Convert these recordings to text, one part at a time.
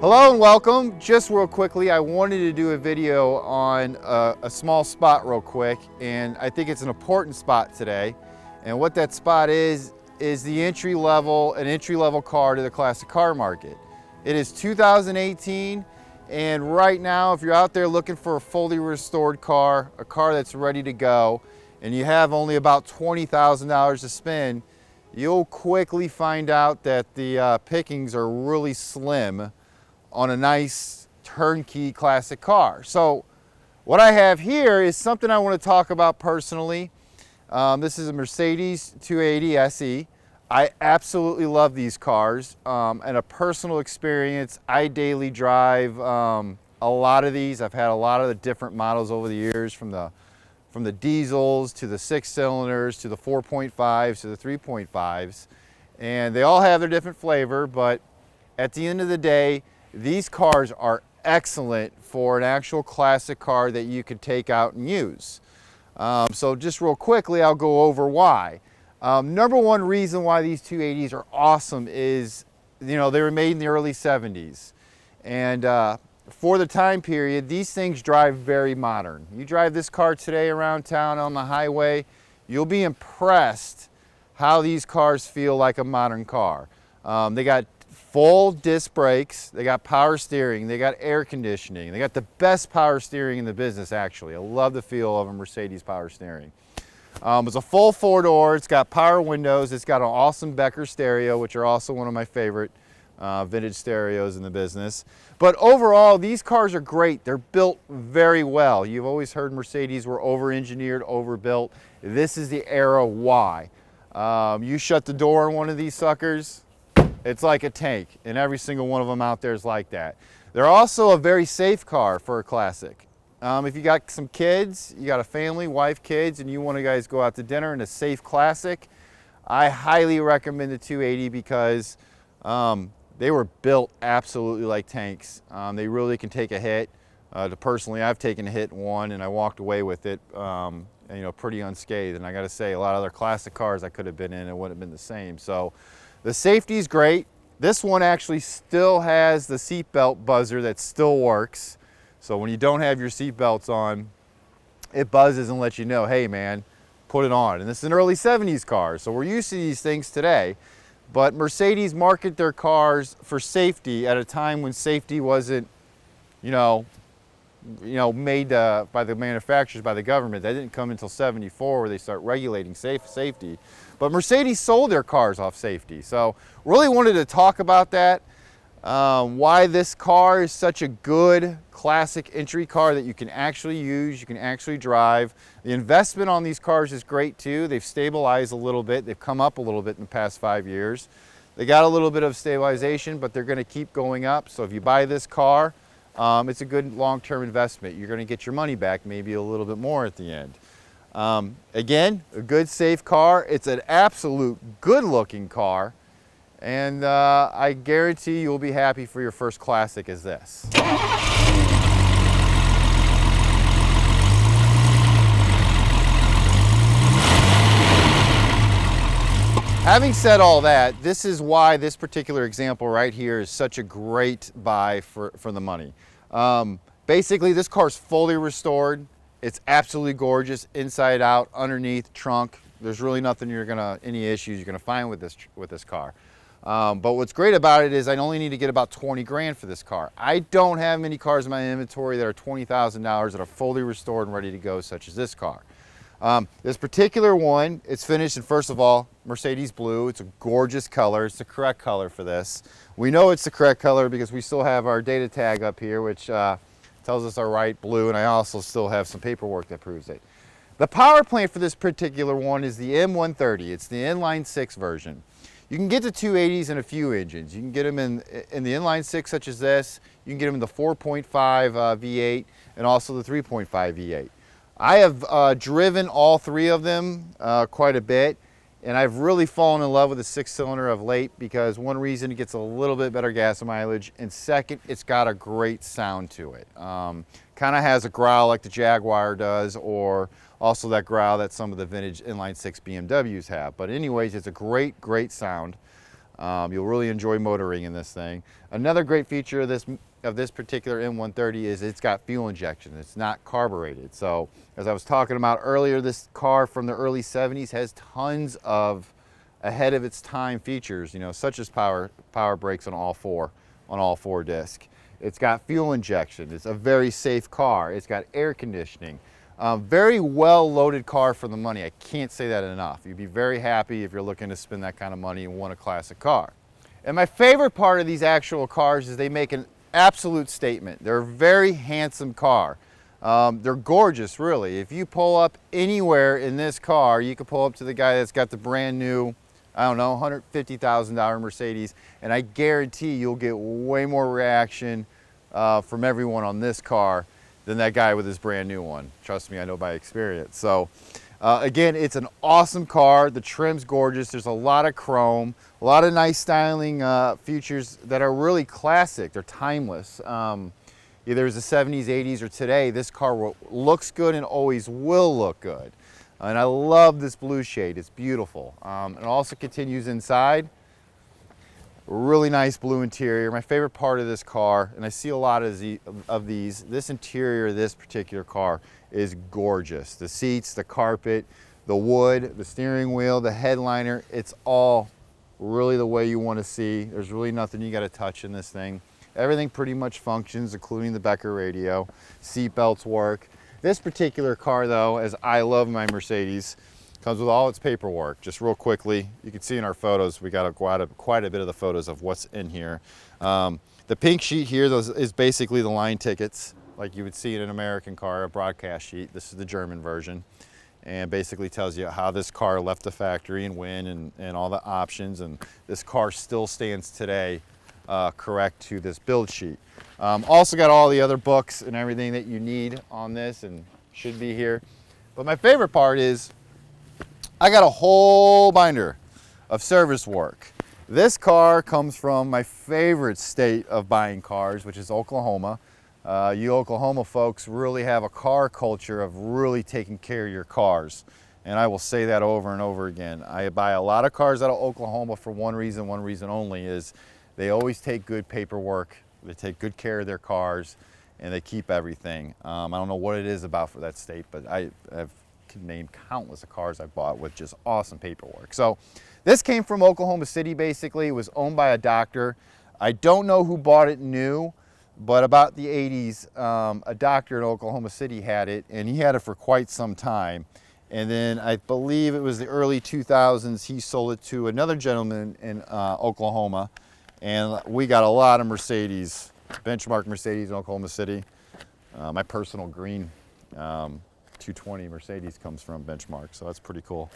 Hello and welcome. Just real quickly, I wanted to do a video on a small spot real quick, and I think it's an important spot today. And what that spot is the an entry-level car to the classic car market. It is 2018, and right now, if you're out there looking for a fully restored car, a car that's ready to go, and you have only about $20,000 to spend, you'll quickly find out that the pickings are really slim on a nice turnkey classic car. So what I have here is something I want to talk about personally. This is a Mercedes 280SE. I absolutely love these cars. And a personal experience, I daily drive a lot of these. I've had a lot of the different models over the years, from the diesels to the 6-cylinders to the 4.5s to the 3.5s. And they all have their different flavor, but at the end of the day, these cars are excellent for an actual classic car that you could take out and use. So just real quickly, I'll go over why. Number one reason why these 280s are awesome is, they were made in the early 70s. And for the time period, these things drive very modern. You drive this car today around town on the highway, you'll be impressed how these cars feel like a modern car. They got full disc brakes, they got power steering, they got air conditioning, they got the best power steering in the business actually. I love the feel of a Mercedes power steering. It's a full 4-door, it's got power windows, it's got an awesome Becker stereo, which are also one of my favorite vintage stereos in the business. But overall, these cars are great. They're built very well. You've always heard Mercedes were over-engineered, overbuilt. This is the era why. You shut the door on one of these suckers, it's like a tank, and every single one of them out there is like that. They're also a very safe car for a classic. If you got some kids, you got a family, wife, kids, and you want to guys go out to dinner in a safe classic, I highly recommend the 280 because they were built absolutely like tanks. They really can take a hit. Personally, I've taken a hit in one, and I walked away with it, pretty unscathed. And I got to say, a lot of other classic cars I could have been in, it wouldn't have been the same. So the safety is great. This one actually still has the seatbelt buzzer that still works. So when you don't have your seatbelts on, it buzzes and lets you know, hey man, put it on. And this is an early 70s car, so we're used to these things today. But Mercedes market their cars for safety at a time when safety wasn't, made by the manufacturers, by the government. That didn't come until '74 where they start regulating safety. But Mercedes sold their cars off safety. So really wanted to talk about that, why this car is such a good classic entry car that you can actually use, you can actually drive. The investment on these cars is great too. They've stabilized a little bit. They've come up a little bit in the past 5 years. They got a little bit of stabilization, but they're going to keep going up. So if you buy this car, it's a good long-term investment. You're going to get your money back, maybe a little bit more at the end. Again, a good, safe car. It's an absolute good-looking car, and I guarantee you'll be happy for your first classic as this. Having said all that, this is why this particular example right here is such a great buy for the money. Basically, this car's fully restored. It's absolutely gorgeous, inside out, underneath, trunk. There's really nothing any issues you're gonna find with this car. But what's great about it is I only need to get about 20 grand for this car. I don't have many cars in my inventory that are $20,000 that are fully restored and ready to go, such as this car. This particular one, it's finished in, first of all, Mercedes blue. It's a gorgeous color. It's the correct color for this. We know it's the correct color because we still have our data tag up here, which tells us our right blue, and I also still have some paperwork that proves it. The power plant for this particular one is the M130. It's the inline 6 version. You can get the 280s in a few engines. You can get them in the inline 6 such as this. You can get them in the 4.5 V8 and also the 3.5 V8. I have driven all three of them quite a bit, and I've really fallen in love with the 6-cylinder of late because one reason, it gets a little bit better gas mileage, and second, it's got a great sound to it. Kind of has a growl like the Jaguar does, or also that growl that some of the vintage inline 6 BMWs have. But anyways, it's a great, great sound. You'll really enjoy motoring in this thing. Another great feature of this particular M130 is it's got fuel injection. It's not carbureted. So as I was talking about earlier, this car from the early 70s has tons of ahead of its time features, you know, such as power brakes on all four discs. It's got fuel injection. It's a very safe car. It's got air conditioning. Very well loaded car for the money. I can't say that enough. You'd be very happy if you're looking to spend that kind of money and want a classic car. And my favorite part of these actual cars is they make an absolute statement. They're a very handsome car. They're gorgeous, really. If you pull up anywhere in this car, you can pull up to the guy that's got the brand new, I don't know, $150,000 Mercedes, and I guarantee you'll get way more reaction from everyone on this car than that guy with his brand new one. Trust me, I know by experience. So again, it's an awesome car. The trim's gorgeous. There's a lot of chrome, a lot of nice styling features that are really classic. They're timeless. Either it's the 70s, 80s, or today, this car looks good and always will look good. And I love this blue shade. It's beautiful. It also continues inside. Really nice blue interior. My favorite part of this car, and I see a lot of these, this interior of this particular car is gorgeous. The seats, the carpet, the wood, the steering wheel, the headliner, it's all really the way you want to see. There's really nothing you got to touch in this thing. Everything pretty much functions, including the Becker radio. Seat belts work. This particular car, though, as I love my Mercedes, comes with all its paperwork. Just real quickly, you can see in our photos, we got quite a bit of the photos of what's in here. The pink sheet here is basically the line tickets, like you would see in an American car, a broadcast sheet. This is the German version, and basically tells you how this car left the factory and when, and all the options. And this car still stands today correct to this build sheet. Also got all the other books and everything that you need on this and should be here. But my favorite part is I got a whole binder of service work. This car comes from my favorite state of buying cars, which is Oklahoma. You Oklahoma folks really have a car culture of really taking care of your cars. And I will say that over and over again. I buy a lot of cars out of Oklahoma for one reason only, is they always take good paperwork, they take good care of their cars, and they keep everything. I don't know what it is about for that state, but I've name countless of cars I bought with just awesome paperwork. So this came from Oklahoma City. Basically, it was owned by a doctor. I don't know who bought it new, but about the 80s, a doctor in Oklahoma City had it, and he had it for quite some time. And then I believe it was the early 2000s, he sold it to another gentleman in Oklahoma, and we got a lot of Mercedes, benchmark Mercedes in Oklahoma City. My personal green 220 Mercedes comes from Benchmark, so that's pretty cool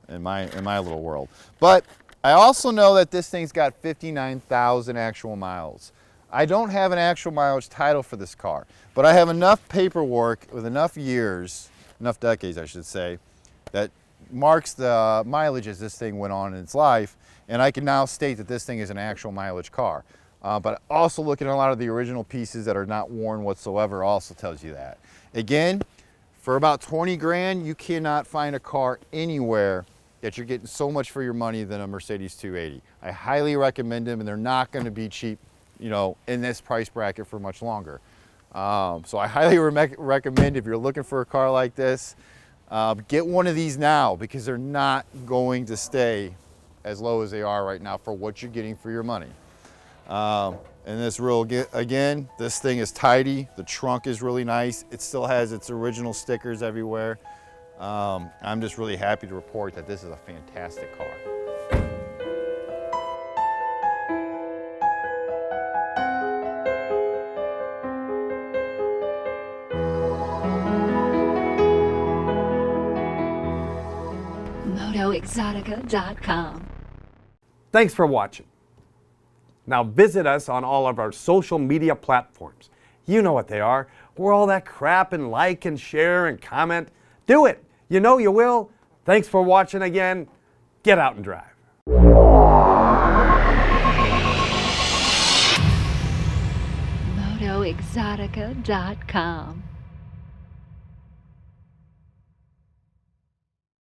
in my little world. But I also know that this thing's got 59,000 actual miles. I don't have an actual mileage title for this car, but I have enough paperwork with enough years, enough decades I should say, that marks the mileage as this thing went on in its life, and I can now state that this thing is an actual mileage car. But also looking at a lot of the original pieces that are not worn whatsoever also tells you that. Again, for about 20 grand, you cannot find a car anywhere that you're getting so much for your money than a Mercedes 280. I highly recommend them, and they're not going to be cheap, you know, in this price bracket for much longer. So I highly recommend, if you're looking for a car like this, get one of these now, because they're not going to stay as low as they are right now for what you're getting for your money. And this again, this thing is tidy. The trunk is really nice. It still has its original stickers everywhere. I'm just really happy to report that this is a fantastic car. MotoeXotica.com. Thanks for watching. Now visit us on all of our social media platforms. You know what they are. We're all that crap, and like and share and comment. Do it. You know you will. Thanks for watching again. Get out and drive. MotoeXotica.com.